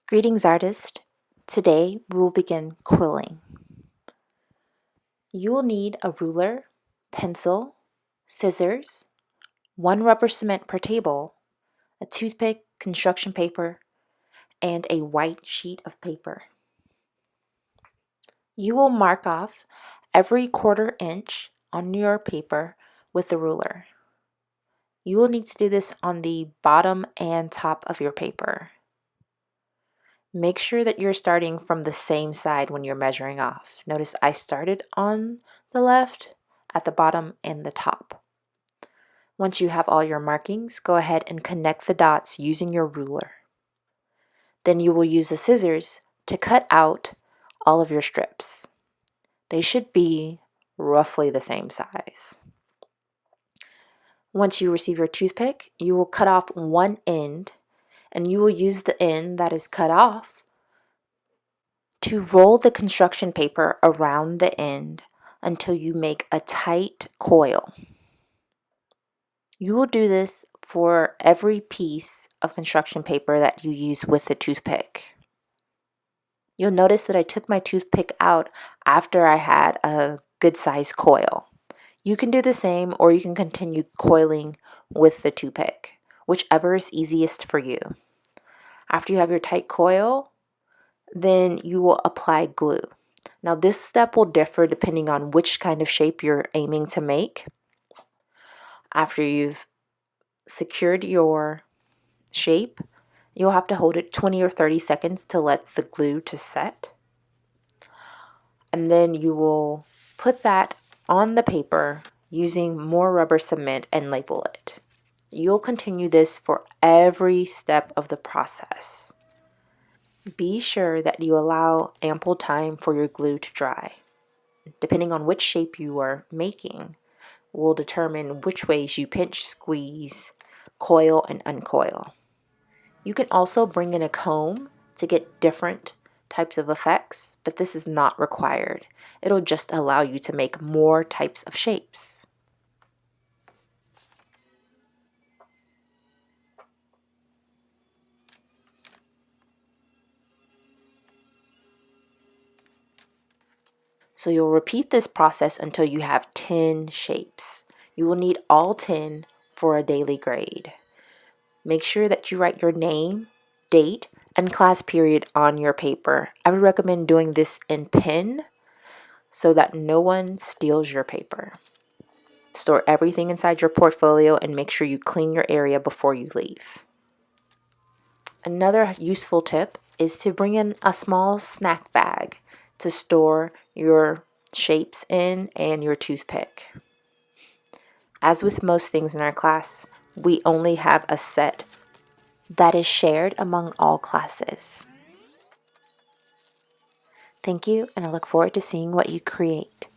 Greetings, artist. Today we will begin quilling. You will need a ruler, pencil, scissors, one rubber cement per table, a toothpick, construction paper, and a white sheet of paper. You will mark off every 1/4 inch on your paper with the ruler. You will need to do this on the bottom and top of your paper. Make sure that you're starting from the same side when you're measuring off. Notice I started on the left, at the bottom, and the top. Once you have all your markings, go ahead and connect the dots using your ruler. Then you will use the scissors to cut out all of your strips. They should be roughly the same size. Once you receive your toothpick, you will cut off one end, and you will use the end that is cut off to roll the construction paper around the end until you make a tight coil. You will do this for every piece of construction paper that you use with the toothpick. You'll notice that I took my toothpick out after I had a good size coil. You can do the same, or you can continue coiling with the toothpick, whichever is easiest for you. After you have your tight coil, then you will apply glue. Now this step will differ depending on which kind of shape you're aiming to make. After you've secured your shape, you'll have to hold it 20 or 30 seconds to let the glue to set. And then you will put that on the paper using more rubber cement and label it. You'll continue this for every step of the process. Be sure that you allow ample time for your glue to dry. Depending on which shape you are making, will determine which ways you pinch, squeeze, coil, and uncoil. You can also bring in a comb to get different types of effects, but this is not required. It'll just allow you to make more types of shapes. So you'll repeat this process until you have 10 shapes. You will need all 10 for a daily grade. Make sure that you write your name, date, and class period on your paper. I would recommend doing this in pen so that no one steals your paper. Store everything inside your portfolio and make sure you clean your area before you leave. Another useful tip is to bring in a small snack bag to store your shapes in and your toothpick. As with most things in our class, we only have a set that is shared among all classes. Thank you, and I look forward to seeing what you create.